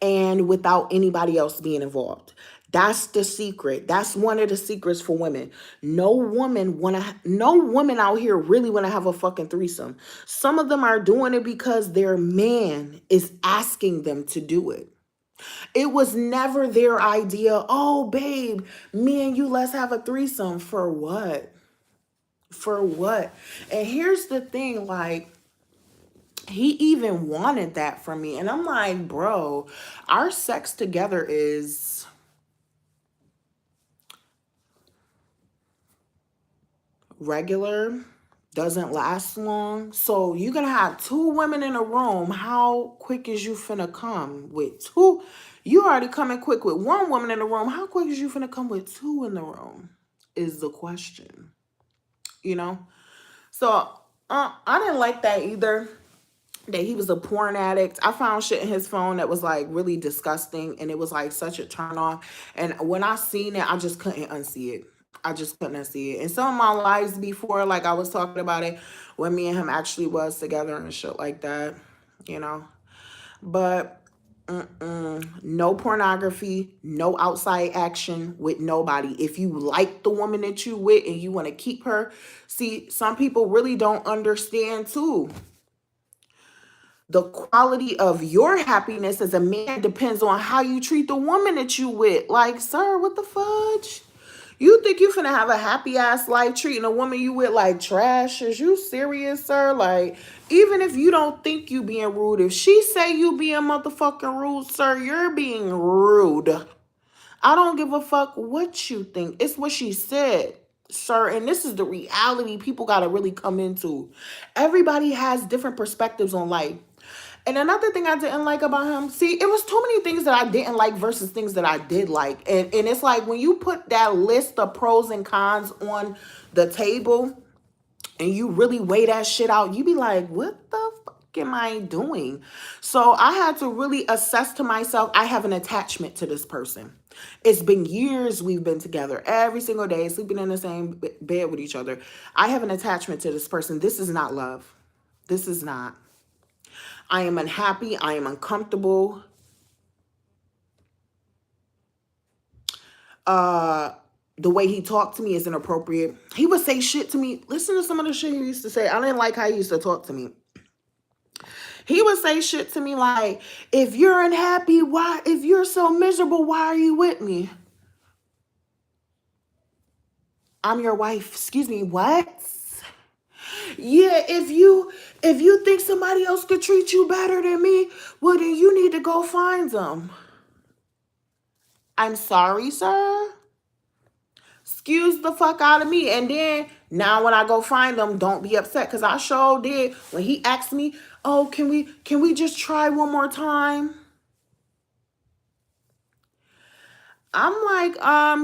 and without anybody else being involved. That's the secret. That's one of the secrets for women. No woman out here really wanna have a fucking threesome. Some of them are doing it because their man is asking them to do it. It was never their idea. Oh, babe, me and you, let's have a threesome. For what? For what? And here's the thing, like, he even wanted that from me. And I'm like, bro, our sex together is regular, doesn't last long. So you're gonna have two women in a room. How quick is you finna come with two? You already coming quick with one woman in the room. How quick is you finna come with two in the room? Is the question. You know? So I didn't like that either. That he was a porn addict. I found shit in his phone that was like really disgusting, and it was like such a turn off. And when I seen it, I just couldn't unsee it. I just couldn't unsee it. And some of my lives before, like I was talking about it when me and him actually was together and shit like that, you know. But no pornography, no outside action with nobody. If you like the woman that you with and you want to keep her, see, some people really don't understand too. The quality of your happiness as a man depends on how you treat the woman that you with. Like, sir, what the fudge? You think you finna have a happy ass life treating a woman you with like trash? Is you serious, sir? Like, even if you don't think you being rude, if she say you being motherfucking rude, sir, you're being rude. I don't give a fuck what you think. It's what she said, sir. And this is the reality people gotta really come into. Everybody has different perspectives on life. And another thing I didn't like about him, see, it was too many things that I didn't like versus things that I did like. And it's like when you put that list of pros and cons on the table and you really weigh that shit out, you be like, what the fuck am I doing? So I had to really assess to myself, I have an attachment to this person. It's been years we've been together every single day, sleeping in the same bed with each other. I have an attachment to this person. This is not love. This is not. I am unhappy. I am uncomfortable. The way he talked to me is inappropriate. He would say shit to me. Listen to some of the shit he used to say. I didn't like how he used to talk to me. He would say shit to me like, if you're unhappy, why? If you're so miserable, why are you with me? I'm your wife. Excuse me, what? Yeah, if you think somebody else could treat you better than me, well, then you need to go find them. I'm sorry, sir. Excuse the fuck out of me. And then now when I go find them, don't be upset. Cause I sure did when he asked me, oh, can we just try one more time? I'm like,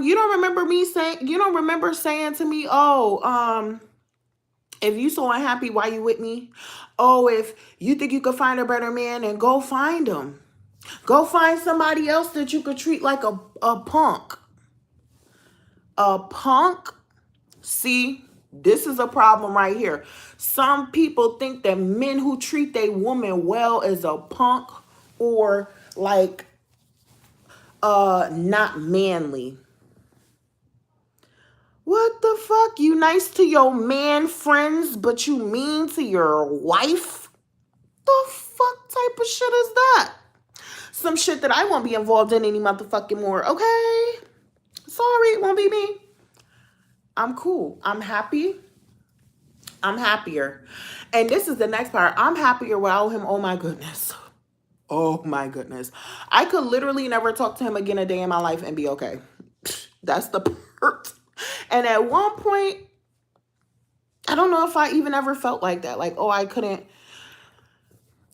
you don't remember saying to me, oh, if you so unhappy, why you with me? Oh, if you think you could find a better man, then go find him. Go find somebody else that you could treat like a punk. A punk? See, this is a problem right here. Some people think that men who treat their woman well is a punk or like not manly. What the fuck? You nice to your man friends, but you mean to your wife? The fuck type of shit is that? Some shit that I won't be involved in any motherfucking more, okay? Sorry, it won't be me. I'm cool. I'm happy. I'm happier. And this is the next part. I'm happier without him. Oh my goodness. Oh my goodness. I could literally never talk to him again a day in my life and be okay. That's the part. And at one point, I don't know if I even ever felt like that. Like, oh, I couldn't.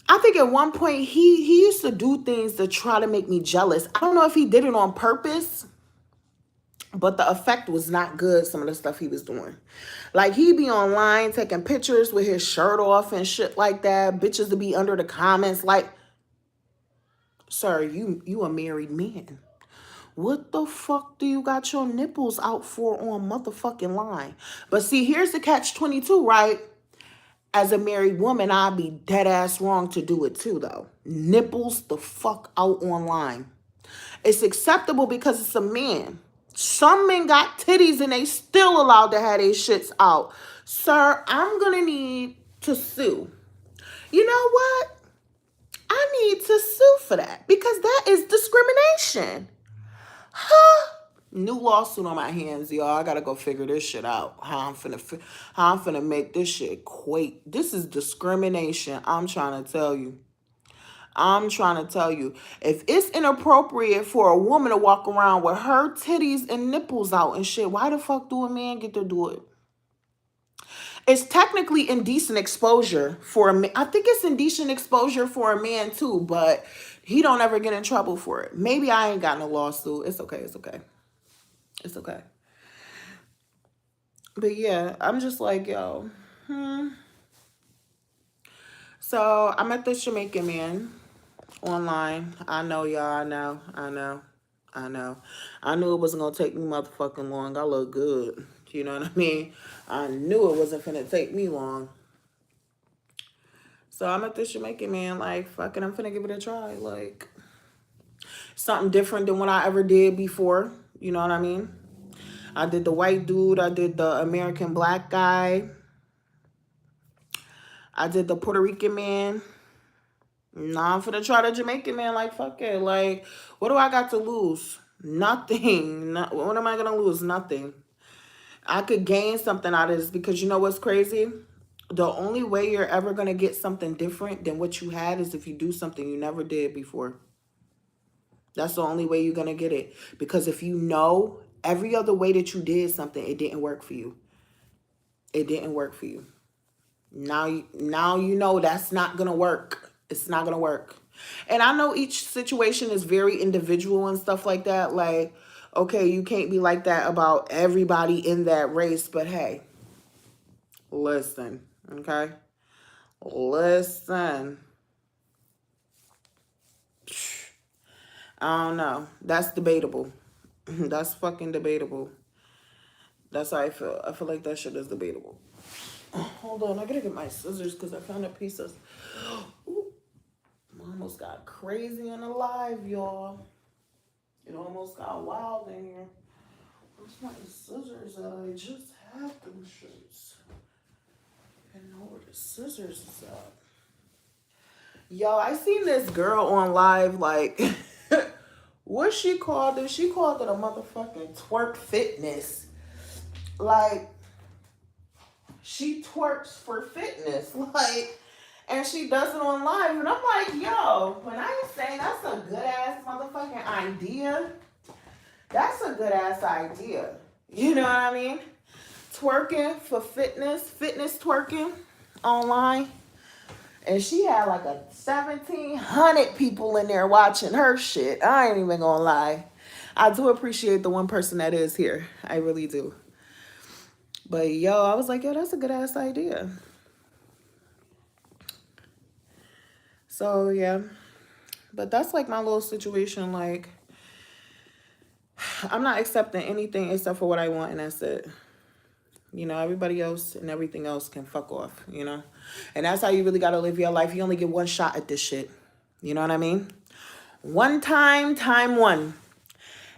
I think at one point he used to do things to try to make me jealous. I don't know if he did it on purpose, but the effect was not good, some of the stuff he was doing. Like, he'd be online taking pictures with his shirt off and shit like that. Bitches to be under the comments like, sir, you a married man. What the fuck do you got your nipples out for on motherfucking line? But see, here's the catch-22, right? As a married woman, I'd be dead ass wrong to do it too, though. Nipples the fuck out online. It's acceptable because it's a man. Some men got titties and they still allowed to have their shits out. Sir, I'm gonna need to sue. You know what? I need to sue for that because that is discrimination. Huh? New lawsuit on my hands, y'all. I gotta go figure this shit out. How I'm finna make this shit quake. This is discrimination. I'm trying to tell you. If it's inappropriate for a woman to walk around with her titties and nipples out and shit, why the fuck do a man get to do it? It's technically indecent exposure for a man. I think it's indecent exposure for a man too, but he don't ever get in trouble for it. Maybe I ain't got no lawsuit. It's okay. It's okay. But yeah, I'm just like, yo. So I met this Jamaican man online. I know, y'all. I knew it wasn't gonna take me motherfucking long. I look good. You know what I mean? I knew it wasn't finna take me long. So I met this Jamaican man, like, fucking, I'm finna give it a try. Like, something different than what I ever did before. You know what I mean? I did the white dude. I did the American black guy. I did the Puerto Rican man. Nah, I'm finna try the Jamaican man. Like, fuck it. Like, what do I got to lose? Nothing. What am I gonna lose? Nothing. I could gain something out of this because you know what's crazy? The only way you're ever gonna get something different than what you had is if you do something you never did before. That's the only way you're gonna get it. Because if you know every other way that you did something, it didn't work for you. It didn't work for you. Now you know that's not gonna work. It's not gonna work. And I know each situation is very individual and stuff like that. Like, okay, you can't be like that about everybody in that race, but hey, listen, okay? Listen. I don't know. That's debatable. That's fucking debatable. That's how I feel. I feel like that shit is debatable. Hold on, I gotta get my scissors because I found a piece of... Ooh, almost got crazy and alive, y'all. It almost got wild in here. Where's my scissors? I just had them shirts. I know where the scissors is at. Yo, I seen this girl on live, like, what she called it? She called it a motherfucking twerk fitness. Like, she twerks for fitness. Like, and she does it on live. And I'm like, yo, when I say that's a good ass motherfucking idea, that's a good ass idea. You know what I mean? Twerking for fitness twerking online. And she had like 1,700 people in there watching her shit. I ain't even gonna lie. I do appreciate the one person that is here. I really do. But yo, I was like, yo, that's a good ass idea. So yeah. But that's like my little situation. Like, I'm not accepting anything except for what I want, and that's it. Everybody else and everything else can fuck off, And that's how you really got to live your life. You only get one shot at this shit. You know what I mean? One time one.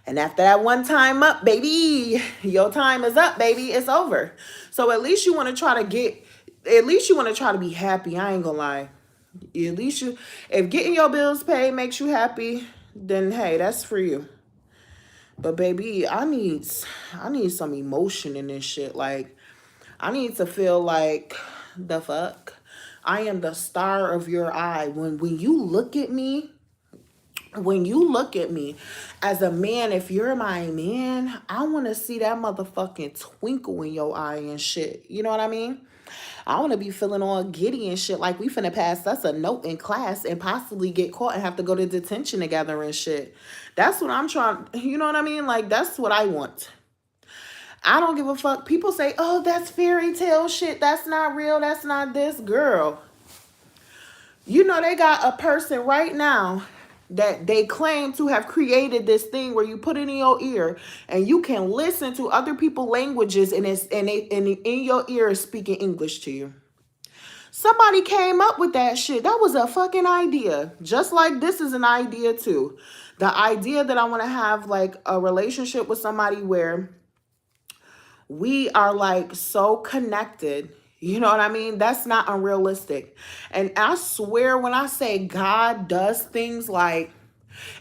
And after that one time up, baby, your time is up, baby. It's over. So at least you want to try to be happy. I ain't gonna lie. At least if getting your bills paid makes you happy, then hey, that's for you. But baby, I need some emotion in this shit. Like, I need to feel like, the fuck? I am the star of your eye. When you look at me, as a man, if you're my man, I want to see that motherfucking twinkle in your eye and shit. You know what I mean? I want to be feeling all giddy and shit like we finna pass us a note in class and possibly get caught and have to go to detention together and shit. That's what I'm trying, you know what I mean? Like, that's what I want. I don't give a fuck. People say, oh, that's fairy tale shit. That's not real. That's not this. Girl, they got a person right now that they claim to have created this thing where you put it in your ear and you can listen to other people's languages and in your ear is speaking English to you. Somebody came up with that shit. That was a fucking idea. Just like this is an idea too. The idea that I want to have like a relationship with somebody where we are like so connected. You know what I mean? That's not unrealistic. And I swear when I say God does things, like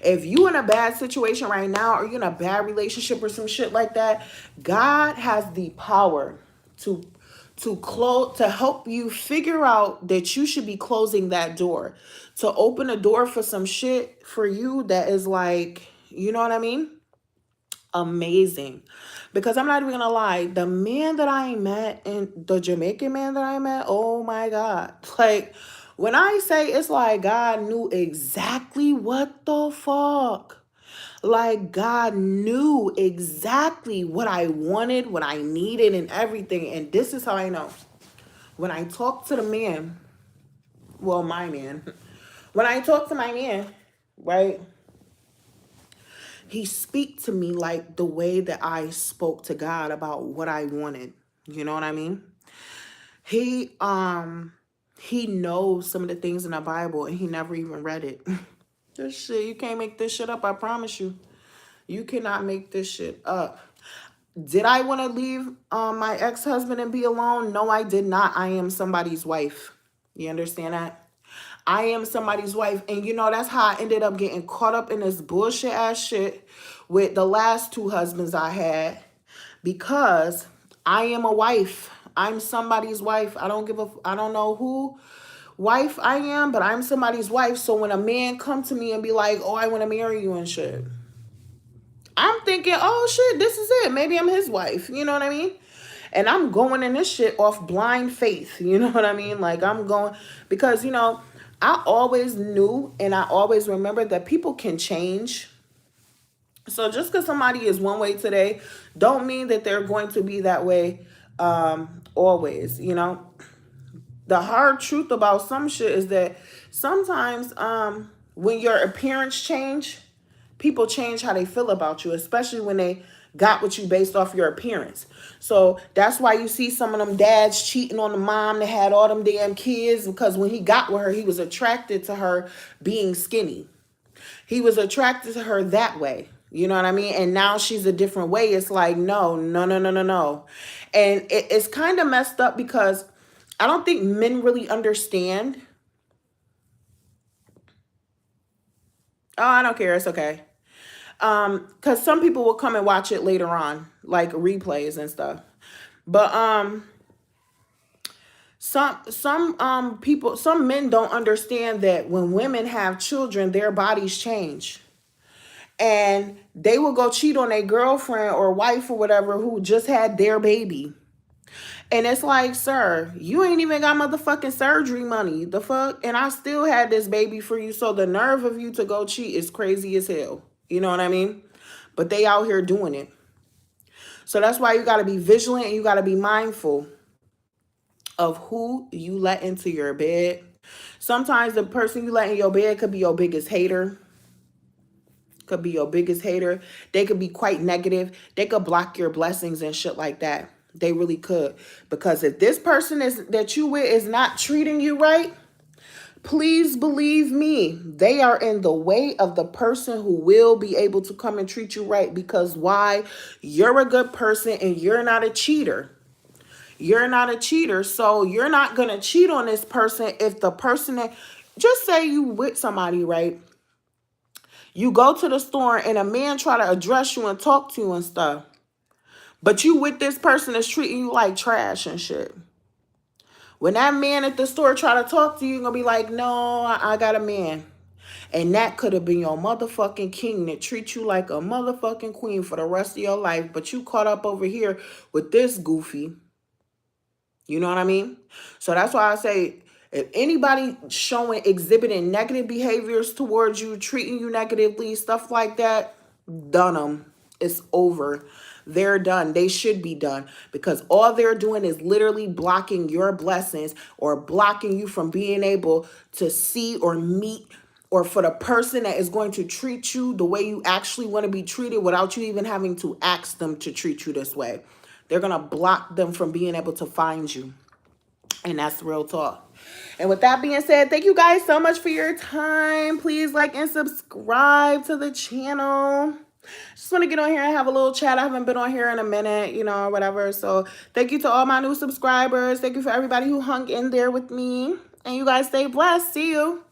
if you in a bad situation right now or you're in a bad relationship or some shit like that, God has the power to help you figure out that you should be closing that door, to open a door for some shit for you that is like, you know what I mean? Amazing. Because I'm not even gonna lie, the man that I met and the Jamaican man that I met, oh my God. Like, when I say it's like God knew exactly what the fuck. Like, God knew exactly what I wanted, what I needed, and everything. And this is how I know. When I talk to the man, well, my man, when I talk to my man, right? He speak to me like the way that I spoke to God about what I wanted. You know what I mean? He knows some of the things in the Bible and he never even read it. This shit, you can't make this shit up, I promise you. You cannot make this shit up. Did I want to leave my ex-husband and be alone? No, I did not. I am somebody's wife. You understand that? I am somebody's wife. And that's how I ended up getting caught up in this bullshit ass shit with the last two husbands I had, because I am a wife. I'm somebody's wife. I don't know who wife I am, but I'm somebody's wife. So when a man come to me and be like, oh, I want to marry you and shit, I'm thinking, oh shit, this is it. Maybe I'm his wife. You know what I mean? And I'm going in this shit off blind faith. You know what I mean? Like, I'm going, because, I always knew and I always remembered that people can change. So just because somebody is one way today, don't mean that they're going to be that way always, The hard truth about some shit is that sometimes when your appearance change, people change how they feel about you, especially when they got with you based off your appearance. So that's why you see some of them dads cheating on the mom that had all them damn kids, because when he got with her, he was attracted to her being skinny. He was attracted to her that way. You know what I mean? And now she's a different way. It's like, no. And it's kind of messed up because I don't think men really understand. Oh, I don't care. It's okay. Because some people will come and watch it later on, like replays and stuff. But some people, some men don't understand that when women have children, their bodies change. And they will go cheat on a girlfriend or wife or whatever who just had their baby. And it's like, sir, you ain't even got motherfucking surgery money. The fuck? And I still had this baby for you. So the nerve of you to go cheat is crazy as hell. You know what I mean? But they out here doing it. So that's why you got to be vigilant and you got to be mindful of who you let into your bed. Sometimes the person you let in your bed could be your biggest hater. They could be quite negative. They could block your blessings and shit like that. They really could. Because if this person is that you with is not treating you right, please believe me, they are in the way of the person who will be able to come and treat you right. Because why? You're a good person and you're not a cheater. You're not a cheater. So you're not going to cheat on this person if the person that, just say you with somebody, right? You go to the store and a man try to address you and talk to you and stuff. But you with this person that's treating you like trash and shit. When that man at the store try to talk to you, you're going to be like, no, I got a man. And that could have been your motherfucking king that treats you like a motherfucking queen for the rest of your life. But you caught up over here with this goofy. You know what I mean? So that's why I say, if anybody exhibiting negative behaviors towards you, treating you negatively, stuff like that, done them. It's over. They're done. They should be done, because all they're doing is literally blocking your blessings or blocking you from being able to see or meet, or for the person that is going to treat you the way you actually want to be treated without you even having to ask them to treat you this way. They're going to block them from being able to find you. And that's real talk. And with that being said, thank you guys so much for your time. Please like and subscribe to the channel. Just want to get on here and have a little chat. I haven't been on here in a minute, you know, whatever. So thank you to all my new subscribers. Thank you for everybody who hung in there with me. And you guys stay blessed. See you.